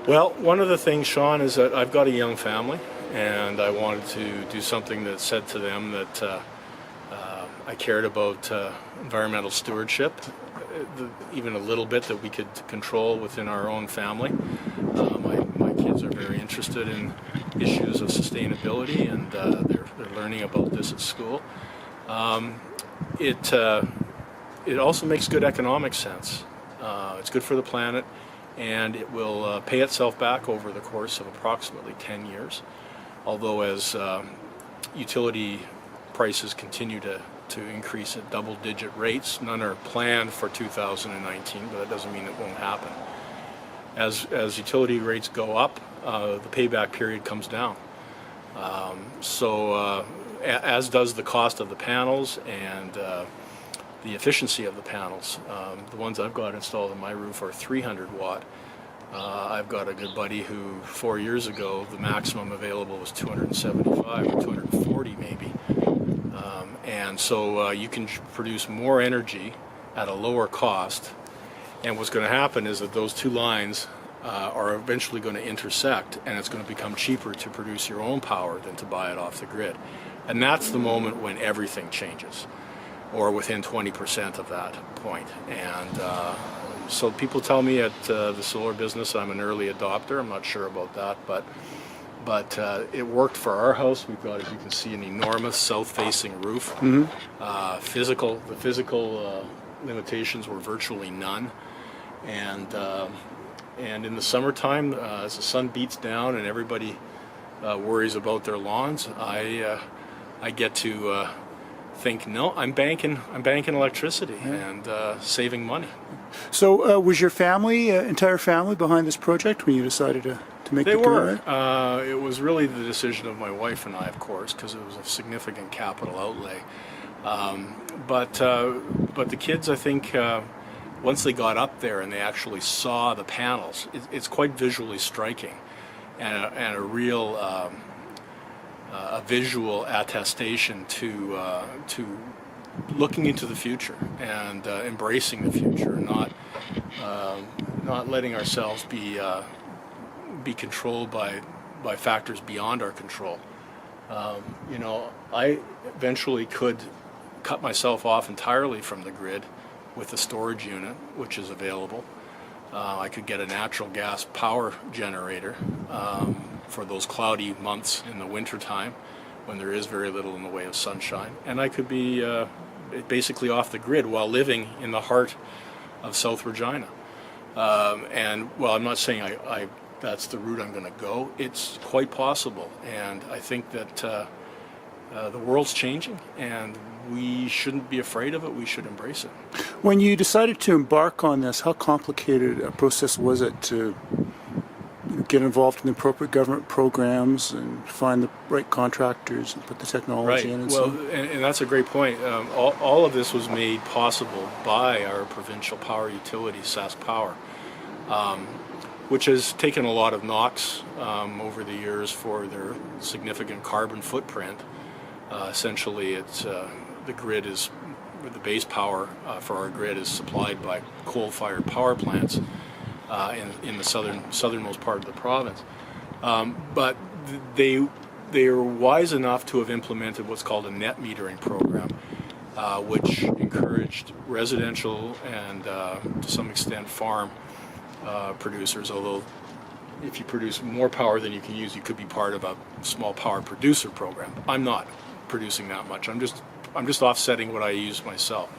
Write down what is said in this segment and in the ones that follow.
Well, one of the things, Sean, is that I've got a young family, and I wanted to do something that said to them that I cared about environmental stewardship, even a little bit that we could control within our own family. My kids are very interested in issues of sustainability, and they're learning about this at school. It also makes good economic sense. It's good for the planet, and it will pay itself back over the course of approximately 10 years. Although as utility prices continue to increase at double-digit rates, none are planned for 2019, but that doesn't mean it won't happen. As utility rates go up, the payback period comes down. As does the cost of the panels and the efficiency of the panels. The ones I've got installed in my roof are 300 watt. I've got a good buddy who 4 years ago the maximum available was 275 or 240 maybe. And so you can produce more energy at a lower cost, and what's going to happen is that those two lines are eventually going to intersect, and it's going to become cheaper to produce your own power than to buy it off the grid. And that's the moment when everything changes, or within 20% of that point. And so people tell me at the solar business I'm an early adopter. I'm not sure about that, but it worked for our house. We've got, as you can see, an enormous south-facing roof. Mm-hmm. The physical limitations were virtually none, and in the summertime, as the sun beats down and everybody worries about their lawns, I get to think, no, I'm banking electricity and saving money. So was your family, entire family, behind this project when you decided to make the commitment? They were. It was really the decision of my wife and I, of course, because it was a significant capital outlay. But the kids, I think, once they got up there and they actually saw the panels, it's quite visually striking, and a real a visual attestation to looking into the future and embracing the future, not letting ourselves be controlled by factors beyond our control. I eventually could cut myself off entirely from the grid with the storage unit, which is available. I could get a natural gas power generator for those cloudy months in the wintertime when there is very little in the way of sunshine. And I could be basically off the grid while living in the heart of South Regina. And while I'm not saying that's the route I'm going to go, it's quite possible. And I think that the world's changing, and we shouldn't be afraid of it. We should embrace it. When you decided to embark on this, how complicated a process was it to get involved in the appropriate government programs and find the right contractors and put the technology in? And that's a great point. All of this was made possible by our provincial power utility, SaskPower, which has taken a lot of knocks over the years for their significant carbon footprint. Essentially, it's the grid is the base power for our grid is supplied by coal-fired power plants in the southernmost part of the province. But they are wise enough to have implemented what's called a net metering program, which encouraged residential and to some extent farm producers. Although if you produce more power than you can use, you could be part of a small power producer program. I'm not producing that much. I'm just offsetting what I use myself.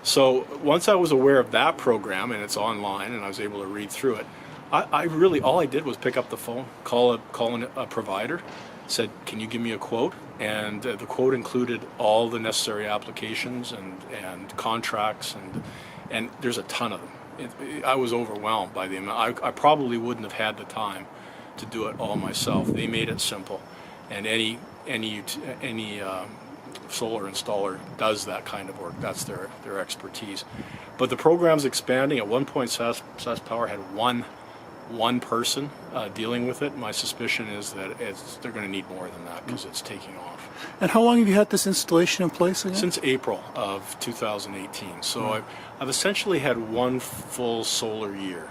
So once I was aware of that program, and it's online, and I was able to read through it, I really, all I did was pick up the phone, call a provider, said, can you give me a quote? And the quote included all the necessary applications and contracts, and there's a ton of them. I was overwhelmed by the amount. I probably wouldn't have had the time to do it all myself. They made it simple, and any solar installer does that kind of work. That's their expertise. But the program's expanding. At one point, SaskPower had one person dealing with it. My suspicion is that they're going to need more than that because it's taking off. And how long have you had this installation in place again? Since April of 2018. So I've essentially had one full solar year.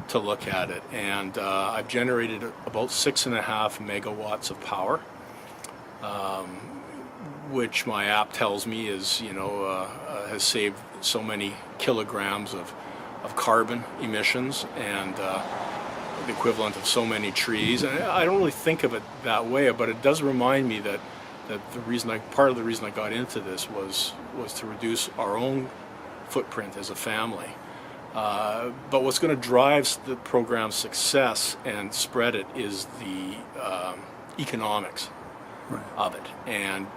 to look at it, and I've generated about 6.5 megawatts of power, which my app tells me is, has saved so many kilograms of carbon emissions, and the equivalent of so many trees. And I don't really think of it that way, but it does remind me that part of the reason I got into this was to reduce our own footprint as a family. But what's going to drive the program's success and spread it is the economics of it. And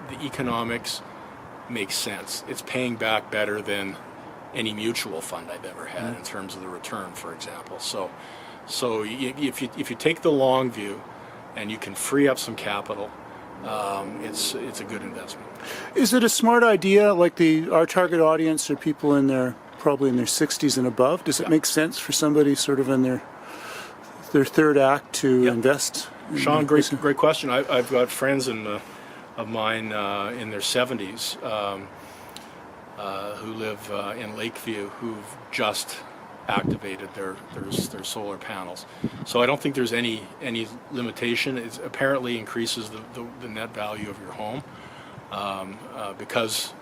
the economics makes sense. It's paying back better than any mutual fund I've ever had in terms of the return, for example. So if you take the long view and you can free up some capital, it's a good investment. Is it a smart idea? Like our target audience are people probably in their 60s and above. Does it make sense for somebody sort of in their third act to invest? Sean, great question. I've got friends of mine in their 70s who live in Lakeview who've just activated their solar panels. So I don't think there's any limitation. It apparently increases the net value of your home because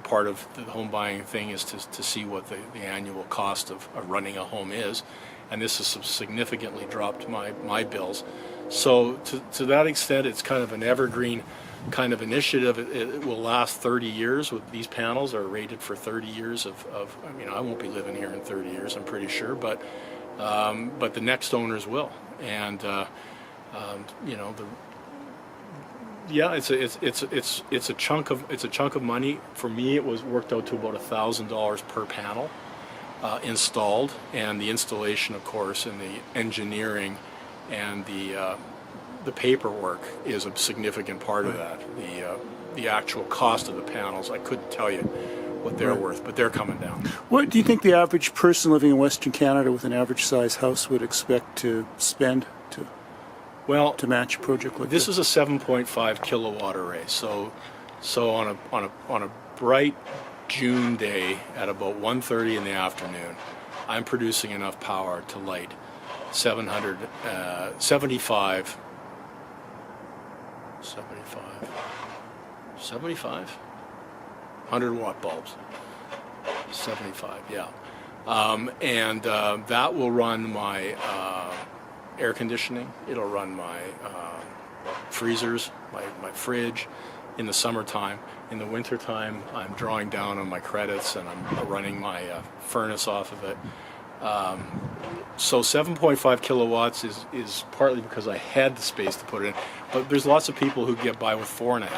part of the home buying thing is to see what the annual cost of running a home is, and this has significantly dropped my bills. So to that extent, it's kind of an evergreen kind of initiative. It will last 30 years. With these panels are rated for 30 years of I won't be living here in 30 years, I'm pretty sure, but the next owners will. And it's a chunk of money. For me, it was worked out to about $1,000 per panel installed, and the installation, of course, and the engineering and the paperwork is a significant part of that. The actual cost of the panels, I couldn't tell you what they're worth, but they're coming down. What do you think the average person living in Western Canada with an average size house would expect to spend to match a project like this? This is a 7.5 kilowatt array. So on a bright June day at about 1:30 in the afternoon, I'm producing enough power to light 75 100-watt bulbs. 75, yeah. And that will run my air conditioning. It'll run my freezers, my fridge in the summertime. In the wintertime, I'm drawing down on my credits and I'm running my furnace off of it. So 7.5 kilowatts is partly because I had the space to put it in, but there's lots of people who get by with 4.5.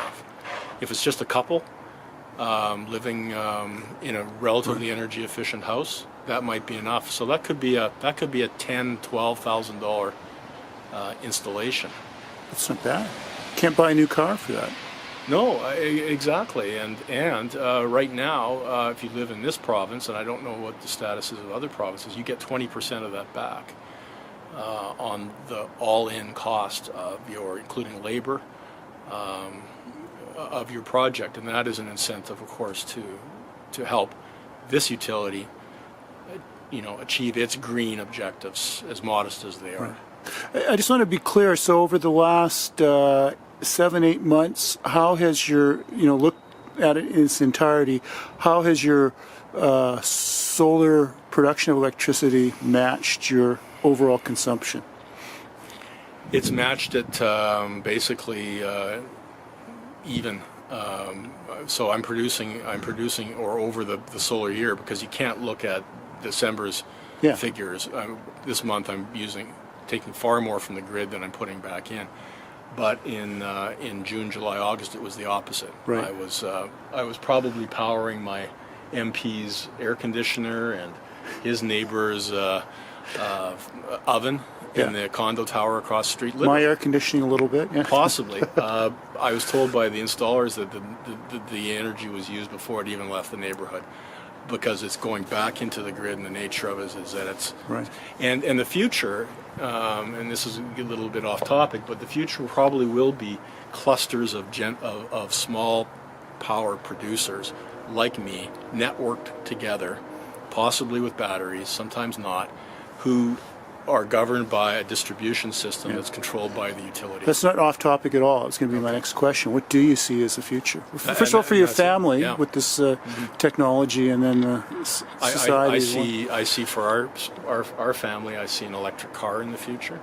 If it's just a couple living in a relatively energy efficient house, that might be enough. So that could be a $10,000-$12,000 installation. That's not bad. Can't buy a new car for that. No, exactly. And right now, if you live in this province, and I don't know what the status is of other provinces, you get 20% of that back on the all-in cost of including labor, of your project. And that is an incentive, of course, to help this utility, achieve its green objectives, as modest as they are. Right. I just want to be clear. So over the last 7-8 months, how has your, look at it in its entirety, how has your solar production of electricity matched your overall consumption? It's matched it basically even. So I'm producing or over the solar year, because you can't look at December's figures. This month I'm taking far more from the grid than I'm putting back in. But in June, July, August, it was the opposite. Right. I was probably powering my MP's air conditioner and his neighbor's oven in the condo tower across the street. My air conditioning a little bit. Yeah. Possibly. I was told by the installers that the energy was used before it even left the neighborhood, because it's going back into the grid, and the nature of it is that it's right. And the future, and this is a little bit off topic, but the future probably will be clusters of small power producers like me networked together possibly with batteries, sometimes not, who are governed by a distribution system that's controlled by the utility. That's not off topic at all. It's going to be my next question. What do you see as the future? First of all, for your family with this technology, and then society. I see for our family, I see an electric car in the future.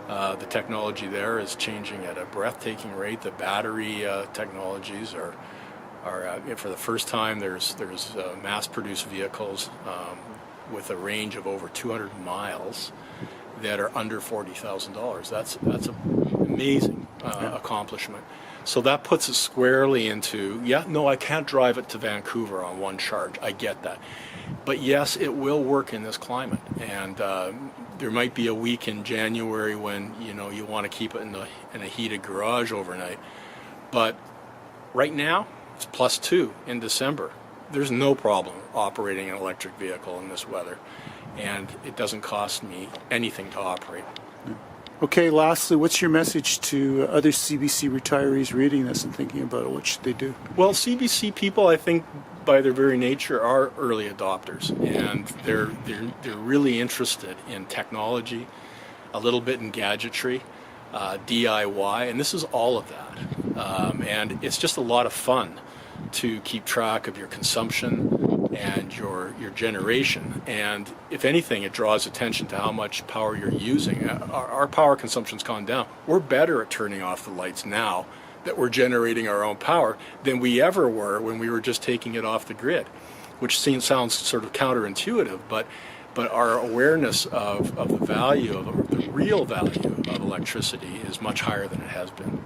The technology there is changing at a breathtaking rate. The battery technologies are for the first time. There's mass-produced vehicles with a range of over 200 miles that are under $40,000. That's an amazing accomplishment. So that puts us squarely into, I can't drive it to Vancouver on one charge. I get that. But yes, it will work in this climate. And there might be a week in January when, you want to keep it in a heated garage overnight. But right now, it's +2 in December. There's no problem operating an electric vehicle in this weather, and it doesn't cost me anything to operate. Okay, lastly, what's your message to other CBC retirees reading this and thinking about it? What should they do? Well, CBC people, I think, by their very nature, are early adopters, and they're really interested in technology, a little bit in gadgetry, DIY, and this is all of that. And it's just a lot of fun to keep track of your consumption and your generation. And if anything, it draws attention to how much power you're using. Our power consumption's gone down. We're better at turning off the lights now that we're generating our own power than we ever were when we were just taking it off the grid, which sounds sort of counterintuitive, but our awareness of the value, of the real value of electricity is much higher than it has been.